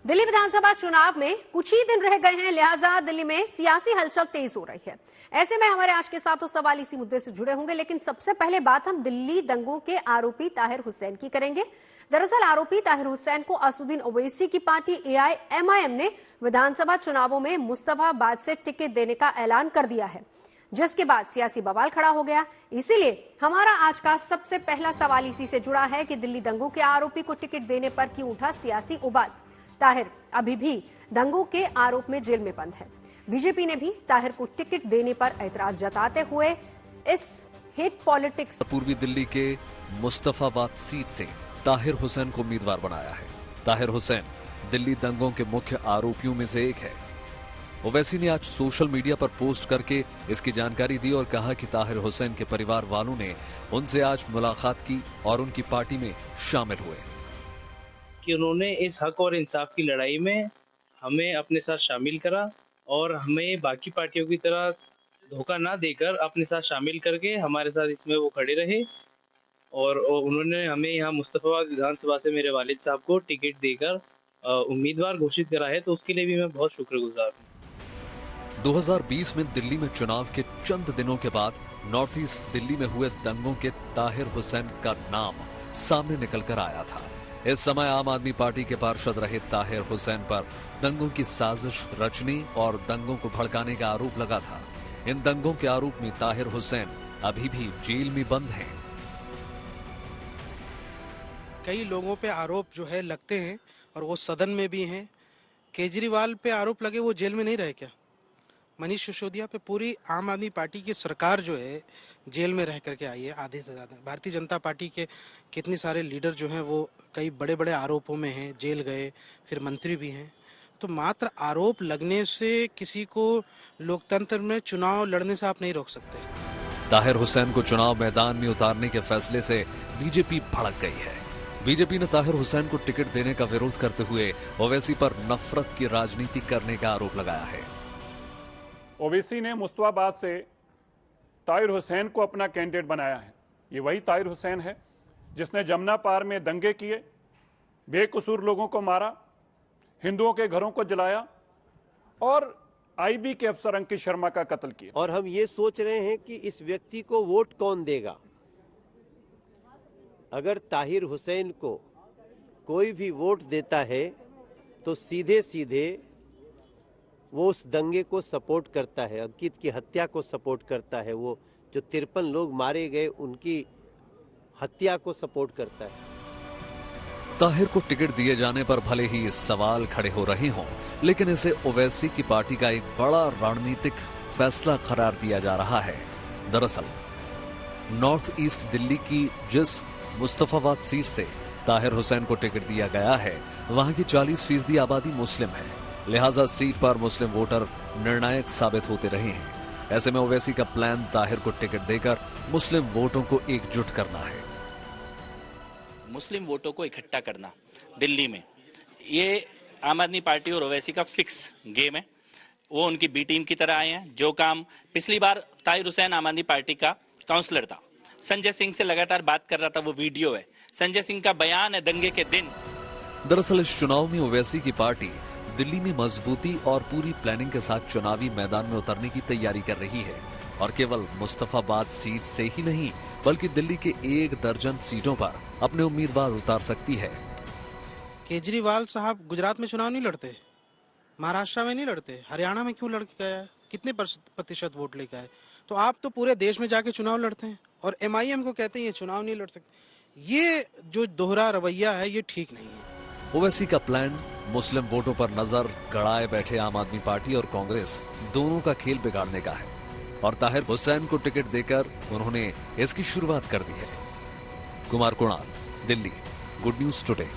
दिल्ली विधानसभा चुनाव में कुछ ही दिन रह गए हैं, लिहाजा दिल्ली में सियासी हलचल तेज हो रही है। ऐसे में हमारे आज के साथों सवाल इसी मुद्दे से जुड़े होंगे, लेकिन सबसे पहले बात हम दिल्ली दंगों के आरोपी ताहिर हुसैन की करेंगे। दरअसल आरोपी ताहिर हुसैन को असदुद्दीन ओवैसी की पार्टी एआईएमआईएम ने विधानसभा चुनावों में मुस्तफाबाद से टिकट देने का ऐलान कर दिया है, जिसके बाद सियासी बवाल खड़ा हो गया। इसीलिए हमारा आज का सबसे पहला सवाल इसी से जुड़ा है कि दिल्ली दंगों के आरोपी को टिकट देने पर क्यों उठा सियासी उबाल। ताहिर अभी भी दंगों के आरोप में जेल में बंद है। बीजेपी ने भी ताहिर को टिकट देने पर ऐतराज जताते हुए इस हेट पॉलिटिक्स पूर्वी दिल्ली के मुस्तफाबाद सीट से ताहिर हुसैन को उम्मीदवार बनाया है। ताहिर हुसैन दिल्ली दंगों के मुख्य आरोपियों में से एक है। ओवैसी ने आज सोशल मीडिया पर पोस्ट करके इसकी जानकारी दी और कहा कि ताहिर हुसैन के परिवार वालों ने उनसे आज मुलाकात की और उनकी पार्टी में शामिल हुए कि उन्होंने इस हक और इंसाफ की लड़ाई में हमें अपने साथ शामिल करा और हमें बाकी पार्टियों की तरह धोखा ना देकर अपने साथ शामिल करके हमारे साथ इसमें वो खड़े रहे और उन्होंने हमें यहाँ मुस्तफाबाद विधानसभा से मेरे वालिद साहब को टिकट देकर उम्मीदवार घोषित करा है, तो उसके लिए भी मैं बहुत शुक्रगुजार हूँ। 2020 में दिल्ली में चुनाव के चंद दिनों के बाद नॉर्थ ईस्ट दिल्ली में हुए दंगों के ताहिर हुसैन का नाम सामने निकलकर आया था। इस समय आम आदमी पार्टी के पार्षद रहे ताहिर हुसैन पर दंगों की साजिश रचने और दंगों को भड़काने का आरोप लगा था। इन दंगों के आरोप में ताहिर हुसैन अभी भी जेल में बंद हैं। कई लोगों पे आरोप जो है लगते हैं और वो सदन में भी हैं। केजरीवाल पे आरोप लगे, वो जेल में नहीं रहे क्या? मनीष सिसोदिया पे पूरी आम आदमी पार्टी की सरकार जो है जेल में रह करके आई है, आधे से ज्यादा। भारतीय जनता पार्टी के कितने सारे लीडर जो हैं वो कई बड़े बड़े आरोपों में हैं, जेल गए, फिर मंत्री भी हैं। तो मात्र आरोप लगने से किसी को लोकतंत्र में चुनाव लड़ने से आप नहीं रोक सकते। ताहिर हुसैन को चुनाव मैदान में उतारने के फैसले से बीजेपी भड़क गई है। बीजेपी ने ताहिर हुसैन को टिकट देने का विरोध करते हुए ओवैसी पर नफरत की राजनीति करने का आरोप लगाया है। ओवैसी ने मुस्तफाबाद से ताहिर हुसैन को अपना कैंडिडेट बनाया है। ये वही ताहिर हुसैन है जिसने जमुना पार में दंगे किए, बेकसूर लोगों को मारा, हिंदुओं के घरों को जलाया और आईबी के अफसर अंकित शर्मा का कत्ल किया। और हम ये सोच रहे हैं कि इस व्यक्ति को वोट कौन देगा। अगर ताहिर हुसैन को कोई भी वोट देता है तो सीधे सीधे वो उस दंगे को सपोर्ट करता है, अंकित की हत्या को सपोर्ट करता है, वो जो 53 लोग मारे गए उनकी हत्या को सपोर्ट करता है। ताहिर को टिकट दिए जाने पर भले ही सवाल खड़े हो रहे हों, लेकिन इसे ओवैसी की पार्टी का एक बड़ा रणनीतिक फैसला करार दिया जा रहा है। दरअसल नॉर्थ ईस्ट दिल्ली की जिस मुस्तफाबाद सीट से ताहिर हुसैन को टिकट दिया गया है, वहां की 40% आबादी मुस्लिम है। लिहाजा सीट पर मुस्लिम वोटर निर्णायक साबित होते रहे हैं। ऐसे में ओवैसी का प्लान ताहिर को टिकट देकर मुस्लिम वोटों को एकजुट करना है। मुस्लिम वोटों को इकट्ठा करना दिल्ली में, ये आम आदमी पार्टी और ओवैसी का फिक्स गेम है। वो उनकी बी टीम की तरह आए हैं। जो काम पिछली बार ताहिर हुसैन आम आदमी पार्टी का काउंसलर था, संजय सिंह से लगातार बात कर रहा था, वो वीडियो है, संजय सिंह का बयान है दंगे के दिन। दरअसल इस चुनाव में ओवैसी की पार्टी दिल्ली में मजबूती और पूरी प्लानिंग के साथ चुनावी मैदान में उतरने की तैयारी कर रही है और केवल मुस्तफाबाद सीट से ही नहीं बल्कि दिल्ली के 1 दर्जन सीटों पर अपने उम्मीदवार उतार सकती है। केजरीवाल साहब गुजरात में चुनाव नहीं लड़ते, महाराष्ट्र में नहीं लड़ते, हरियाणा में क्यों लड़ के गया है? कितने प्रतिशत वोट लेकर आए? तो आप तो पूरे देश में जाके चुनाव लड़ते हैं और एमआईएम को कहते हैं ये चुनाव नहीं लड़ सकते। ये जो दोहरा रवैया है ये ठीक नहीं है। ओवैसी का प्लान मुस्लिम वोटों पर नजर गड़ाए बैठे आम आदमी पार्टी और कांग्रेस दोनों का खेल बिगाड़ने का है और ताहिर हुसैन को टिकट देकर उन्होंने इसकी शुरुआत कर दी है। Kumar Kunal, Delhi, good news today.